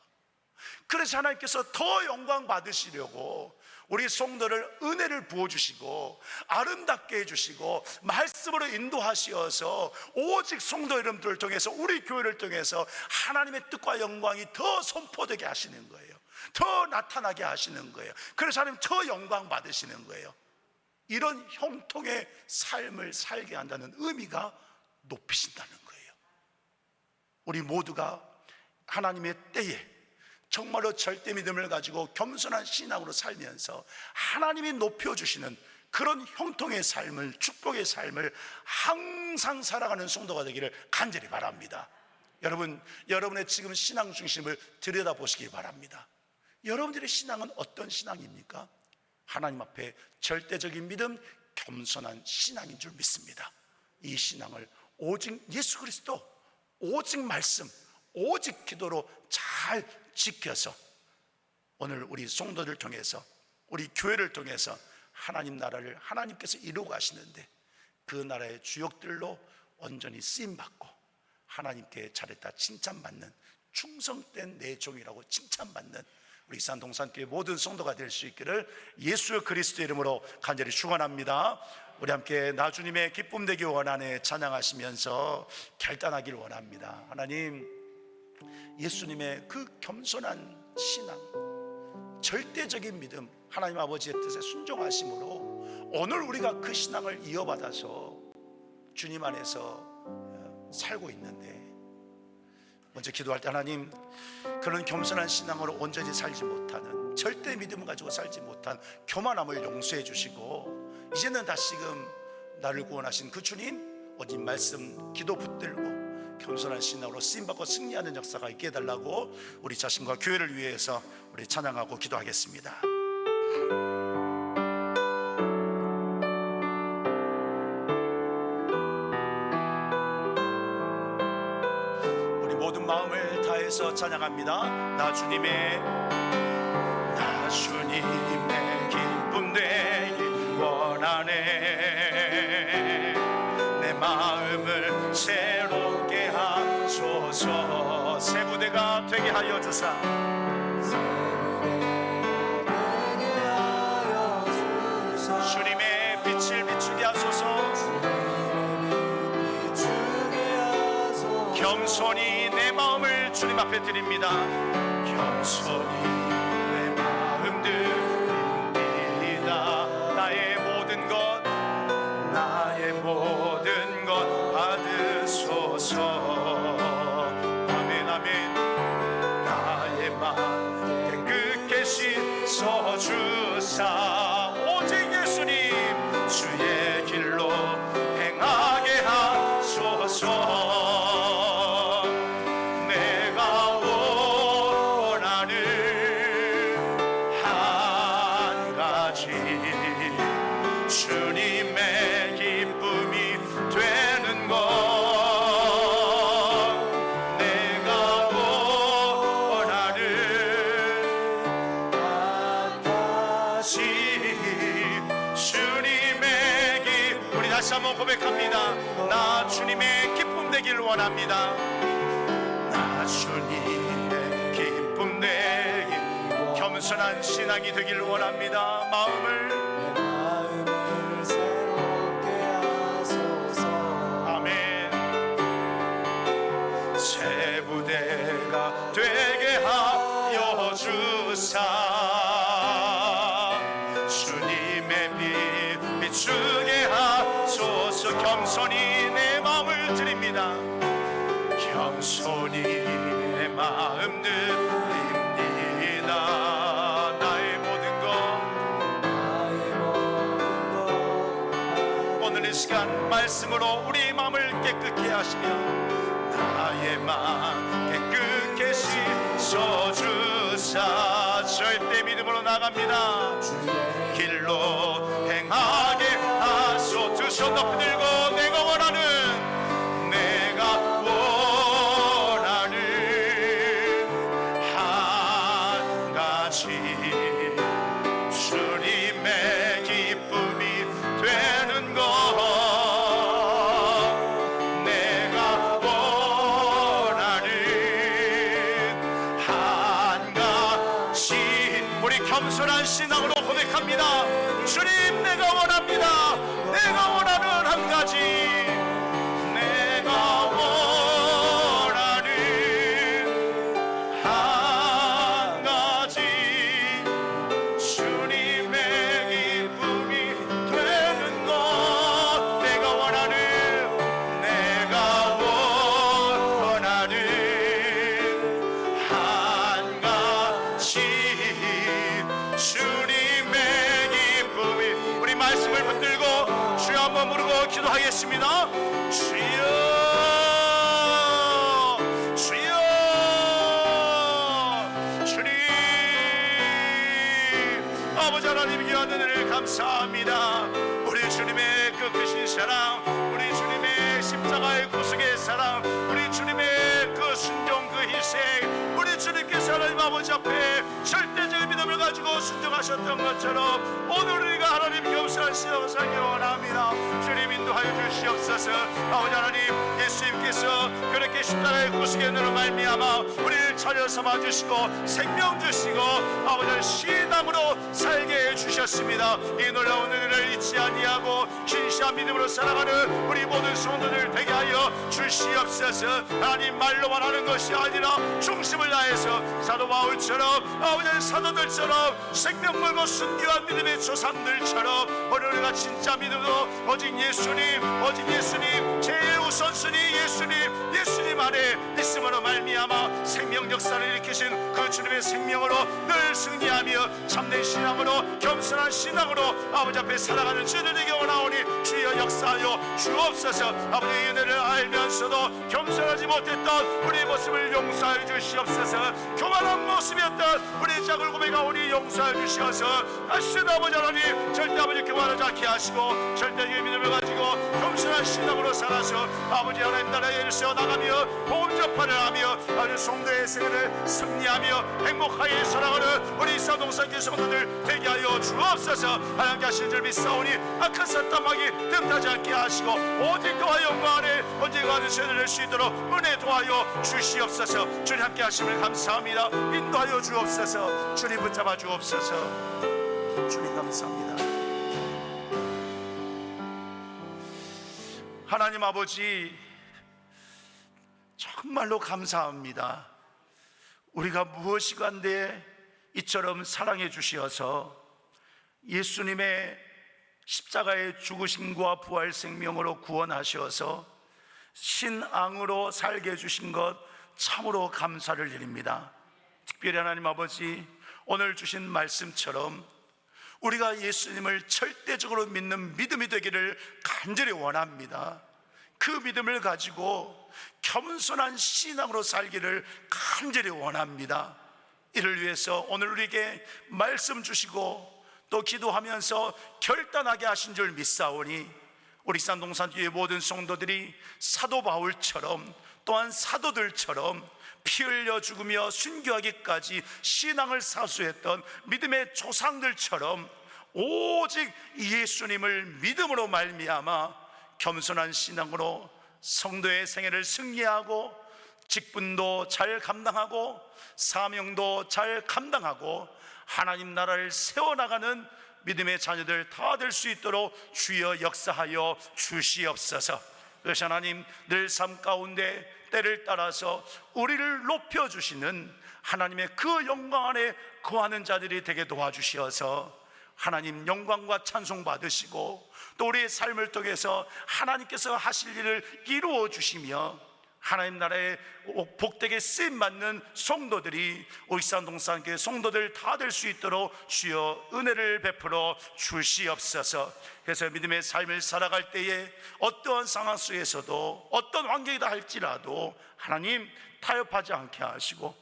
Speaker 1: 그래서 하나님께서 더 영광 받으시려고 우리 성도를 은혜를 부어주시고 아름답게 해주시고 말씀으로 인도하시어서 오직 성도 여러분들을 통해서, 우리 교회를 통해서 하나님의 뜻과 영광이 더 선포되게 하시는 거예요. 더 나타나게 하시는 거예요. 그래서 하나님 더 영광 받으시는 거예요. 이런 형통의 삶을 살게 한다는 의미가 높이신다는 거예요. 우리 모두가 하나님의 때에 정말로 절대 믿음을 가지고 겸손한 신앙으로 살면서 하나님이 높여주시는 그런 형통의 삶을, 축복의 삶을 항상 살아가는 성도가 되기를 간절히 바랍니다. 여러분, 여러분의 지금 신앙 중심을 들여다보시기 바랍니다. 여러분들의 신앙은 어떤 신앙입니까? 하나님 앞에 절대적인 믿음, 겸손한 신앙인 줄 믿습니다. 이 신앙을 오직 예수 그리스도, 오직 말씀, 오직 기도로 잘 지켜서 오늘 우리 성도들 통해서, 우리 교회를 통해서 하나님 나라를 하나님께서 이루고 가시는데 그 나라의 주역들로 온전히 쓰임받고 하나님께 잘했다 칭찬받는 충성된 내 종이라고 칭찬받는 우리 익산동산교회 모든 성도가 될 수 있기를 예수 그리스도의 이름으로 간절히 축원합니다. 우리 함께 나주님의 기쁨 되기 원하네 찬양하시면서 결단하길 원합니다. 하나님, 예수님의 그 겸손한 신앙, 절대적인 믿음, 하나님 아버지의 뜻에 순종하심으로 오늘 우리가 그 신앙을 이어받아서 주님 안에서 살고 있는데, 먼저 기도할 때 하나님, 그런 겸손한 신앙으로 온전히 살지 못하는, 절대 믿음을 가지고 살지 못한 교만함을 용서해 주시고, 이제는 다시금 나를 구원하신 그 주님 오직 말씀, 기도 붙들고 겸손한 신앙으로 쓰임받고 승리하는 역사가 있게 해달라고 우리 자신과 교회를 위해서 우리 찬양하고 기도하겠습니다. 우리 모든 마음을 다해서 찬양합니다. 나 주님의 기쁨 되기 원하네. 내 마음을 새롭게 하소서. 새 부대가 되게 하여 주사. 주님의 빛을 비추게 하소서. 겸손히 내 마음을 주님 앞에 드립니다. 겸손히 내 마음 드립니다. 나의 모든 것 주님의 기쁨이 되는 것 내가 원하는 것이 주님의 기쁨. 우리 다시 한번 고백합니다. 나 주님의 기쁨 되길 원합니다. 나 주님의 기쁨 되길, 겸손한 신앙이 되길 원합니다. 마음을
Speaker 3: 새롭게 하소서.
Speaker 1: 아멘. 새 부대가 되게 하여 주사 주님의 빛 비추게 하소서. 겸손히 내 마음을 드립니다. 겸손히 내 마음 드립니다. 나의 모든 것 오늘 이 시간 말씀으로 우리 마음을 깨끗게 하시며 나의 마음 깨끗게 씻어주사 절대 믿음으로 나갑니다. 길로 행하게 하소. 두 손 높이 들고 내가 원하는 한 가지 주님의 기쁨이 되는 것 내가 원하는 한 가지. 우리 겸손한 신앙으로 고백합니다. 주님 내가 원합니다. 내가 원하는 한 가지 내가 원하는 한 가지 주님의 기쁨이 되는 것 내가 원하는 한 가지 주님의 기쁨이. 우리 말씀을 붙들고 주여 한번 부르고 기도하겠습니다. 주여 주여 주님 아버지 하나님 귀한 은혜를 감사합니다. 우리 주님의 그 크신 사랑, 우리 주님의 십자가의 구속의 사랑, 우리 주님의 그 순종 그 희생, 우리 주님께서 하나님 아버지 앞에 절대적인 믿음을 가지고 순종하셨던 것처럼 오늘 우리가 하나님 겸손한 신앙을 살기 원합니다. 주님 인도하여 주시옵소서. 아버지 하나님 예수님께서 그렇게 십자가의 구속의 은혜로 말미암아 우리를 차려 삼아 주시고 생명 주시고 아버지 신앙으로 살게 해주셨습니다. 이 놀라운 은혜를 잊지 아니하고 신실한 믿음으로 살아가는 우리 모든 성도들 되게 하여 주시옵소서. 하나님 말로만 하는 것이 아니라 중심을 다해서 사도 바울처럼 아버지 사도들처럼 생명 걸고 순교한 믿음의 조상들처럼 오늘 우리가 진짜 믿음으로 오직 예수님 제일 우선순위 예수님 안에 있음으로 말미암아 생명 역사를 일으키신 그 주님의 생명으로 늘 승리하며 참된 신앙으로 겸손한 신앙으로 아버지 앞에 살아가는 저들에게 원하오니 주여 역사하여 주옵소서. 아버지의 은혜를 알면서도 겸손하지 못했던 우리 모습을 용서하여 주시옵소서. 교만한 모습이었던 우리 작은 고백하오니 용서하여 주시옵소서. 다시 아버지 하나님 절대 아버지 교만하지 않게 하시고 절대의 믿음을 가지고 겸손한 신앙으로 살아서 아버지 하나님 나라에 세워나가며 복음 전파를 하며 아버지 성도의 세계를 승리하며 행복하게 살아가는 우리 사동사교 성도들 되게 하여 주옵소서. 하나님께 하신 줄 믿사오니 악한 사탄마귀 뜸타지 않게 하시고 오직 그와 영광 안에 언제가 되실 수 있도록 은혜 도하여 주시옵소서. 주님 함께 하심을 감사합니다. 인도하여 주옵소서. 주님 붙잡아 주옵소서. 주님 감사합니다. 하나님 아버지 정말로 감사합니다. 우리가 무엇이 간데 이처럼 사랑해 주시어서 예수님의 십자가의 죽으심과 부활 생명으로 구원하셔서 신앙으로 살게 해주신 것 참으로 감사를 드립니다. 특별히 하나님 아버지 오늘 주신 말씀처럼 우리가 예수님을 절대적으로 믿는 믿음이 되기를 간절히 원합니다. 그 믿음을 가지고 겸손한 신앙으로 살기를 간절히 원합니다. 이를 위해서 오늘 우리에게 말씀 주시고 또 기도하면서 결단하게 하신 줄 믿사오니 우리 산동산교회 모든 성도들이 사도 바울처럼 또한 사도들처럼 피 흘려 죽으며 순교하기까지 신앙을 사수했던 믿음의 조상들처럼 오직 예수님을 믿음으로 말미암아 겸손한 신앙으로 성도의 생애를 승리하고 직분도 잘 감당하고 사명도 잘 감당하고 하나님 나라를 세워나가는 믿음의 자녀들 다 될 수 있도록 주여 역사하여 주시옵소서. 그래서 하나님 늘 삶 가운데 때를 따라서 우리를 높여주시는 하나님의 그 영광 안에 거하는 자들이 되게 도와주시어서 하나님 영광과 찬송 받으시고 또 우리의 삶을 통해서 하나님께서 하실 일을 이루어 주시며 하나님 나라의 복되게 쓰임받는 성도들이 울산 동산교회 성도들 다 될 수 있도록 주여 은혜를 베풀어 주시옵소서. 그래서 믿음의 삶을 살아갈 때에 어떠한 상황 속에서도 어떤 환경이다 할지라도 하나님 타협하지 않게 하시고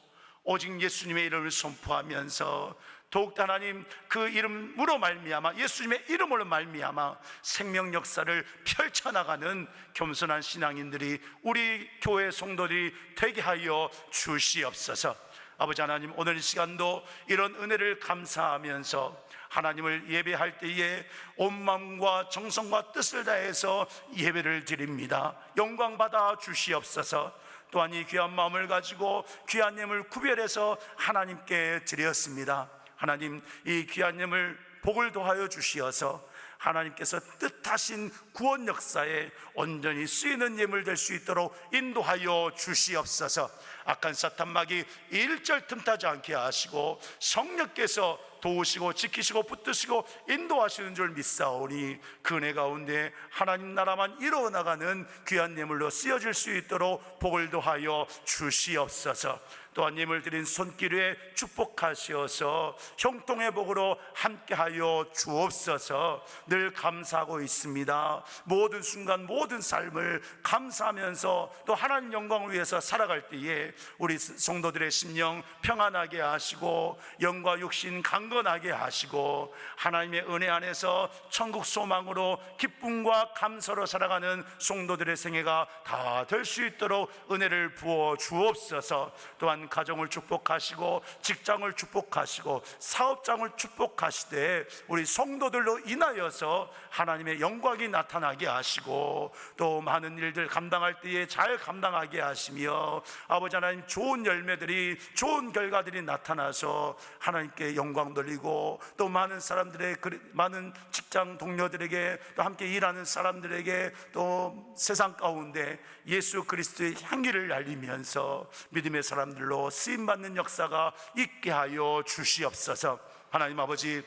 Speaker 1: 오직 예수님의 이름을 선포하면서 더욱더 하나님 그 이름으로 말미암아 예수님의 이름으로 말미암아 생명 역사를 펼쳐나가는 겸손한 신앙인들이 우리 교회 성도들이 되게 하여 주시옵소서. 아버지 하나님 오늘 이 시간도 이런 은혜를 감사하면서 하나님을 예배할 때에 온 마음과 정성과 뜻을 다해서 예배를 드립니다. 영광 받아 주시옵소서. 또한 이 귀한 마음을 가지고 귀한 예물 구별해서 하나님께 드렸습니다. 하나님 이 귀한 예물 복을 더하여 주시어서 하나님께서 뜻하신 구원 역사에 온전히 쓰이는 예물 될 수 있도록 인도하여 주시옵소서. 악한 사탄막이 일절 틈타지 않게 하시고 성령께서 도우시고 지키시고 붙드시고 인도하시는 줄 믿사오니 그 은혜 가운데 하나님 나라만 이루어나가는 귀한 예물로 쓰여질 수 있도록 복을 더하여 주시옵소서. 또한 예물 드린 손길 위에 축복하시어서 형통의 복으로 함께하여 주옵소서. 늘 감사하고 있습니다. 모든 순간 모든 삶을 감사하면서 또 하나님 영광을 위해서 살아갈 때에 우리 성도들의 심령 평안하게 하시고 영과 육신 강건하게 하시고 하나님의 은혜 안에서 천국 소망으로 기쁨과 감사로 살아가는 성도들의 생애가 다 될 수 있도록 은혜를 부어 주옵소서. 또한 가정을 축복하시고 직장을 축복하시고 사업장을 축복하시되 우리 성도들로 인하여서 하나님의 영광이 나타나게 하시고 또 많은 일들 감당할 때에 잘 감당하게 하시며 아버지 하나님 좋은 열매들이 좋은 결과들이 나타나서 하나님께 영광 돌리고 또 많은 사람들의 많은 직장 동료들에게 또 함께 일하는 사람들에게 또 세상 가운데 예수 그리스도의 향기를 알리면서 믿음의 사람들로 쓰임받는 역사가 있게 하여 주시옵소서. 하나님 아버지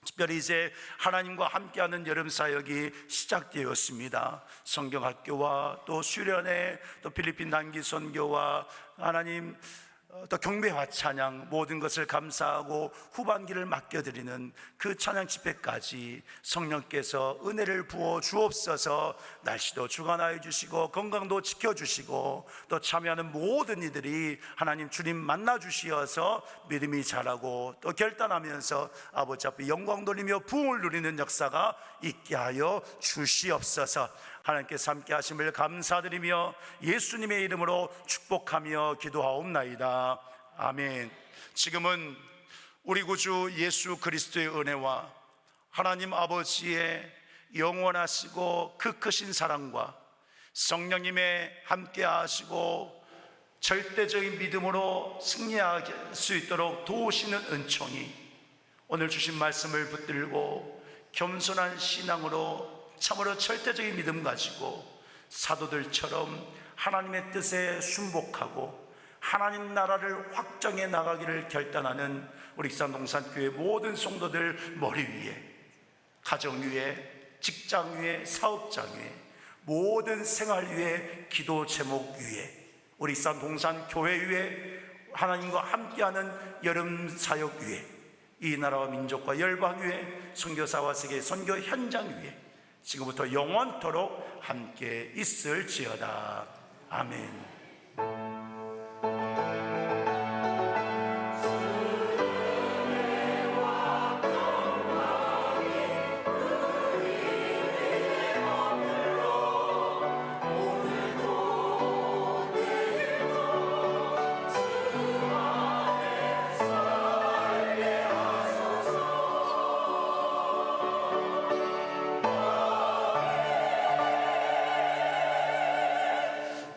Speaker 1: 특별히 이제 하나님과 함께하는 여름 사역이 시작되었습니다. 성경학교와 또 수련회 또 필리핀 단기 선교와 하나님 또 경배와 찬양 모든 것을 감사하고 후반기를 맡겨드리는 그 찬양 집회까지 성령께서 은혜를 부어 주옵소서. 날씨도 주관하여 주시고 건강도 지켜주시고 또 참여하는 모든 이들이 하나님 주님 만나 주시어서 믿음이 자라고 또 결단하면서 아버지 앞에 영광 돌리며 부흥을 누리는 역사가 있게 하여 주시옵소서. 하나님께서 함께 하심을 감사드리며 예수님의 이름으로 축복하며 기도하옵나이다. 아멘. 지금은 우리 구주 예수 그리스도의 은혜와 하나님 아버지의 영원하시고 그 크신 사랑과 성령님의 함께 하시고 절대적인 믿음으로 승리할 수 있도록 도우시는 은총이 오늘 주신 말씀을 붙들고 겸손한 신앙으로 참으로 절대적인 믿음 가지고 사도들처럼 하나님의 뜻에 순복하고 하나님 나라를 확정해 나가기를 결단하는 우리 익산동산교회 모든 성도들 머리 위에 가정 위에 직장 위에 사업장 위에 모든 생활 위에 기도 제목 위에 우리 익산동산교회 위에 하나님과 함께하는 여름 사역 위에 이 나라와 민족과 열방 위에 선교사와 세계 선교 현장 위에 지금부터 영원토록 함께 있을지어다. 아멘.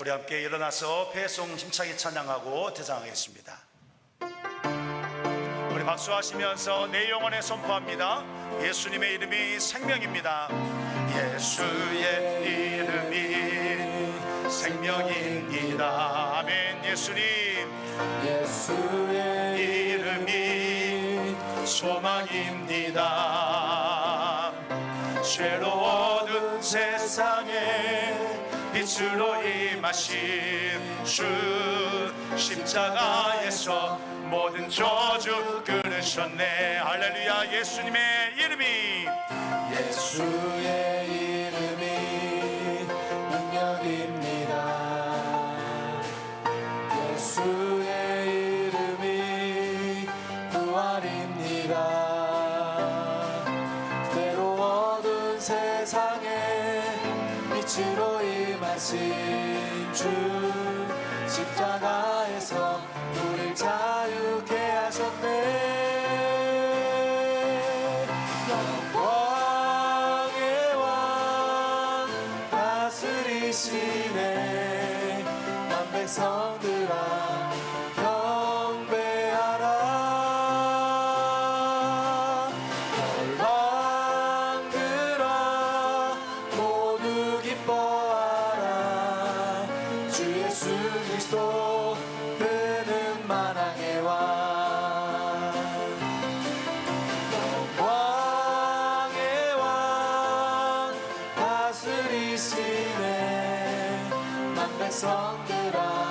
Speaker 1: 우리 함께 일어나서 배송 힘차게 찬양하고 대장하겠습니다. 우리 박수하시면서 내 영혼에 선포합니다. 예수님의 이름이 생명입니다. 예수의 이름이 생명입니다. 아멘. 예수님
Speaker 3: 예수의
Speaker 1: 이름이 소망입니다. 죄로 어두운 세상에 빛으로 임하신 주, 십자가에서 모든 저주 끊으셨네. 할렐루야. 예수님의 이름이
Speaker 3: 예수의 이름이 능력입니다. 예수의 이름이 부활입니다. 괴로워둔 세상에 빛으로 임하신 주, 십자가에서 우릴 자유케 하셨네. 영광의 왕 다스리시네. 난 백성들아 경배하라. 열방들아 모두 기뻐하라. 주 예수 그리스도 그는 만왕의 왕. 영광의 왕 다스리시네. 난 백성들아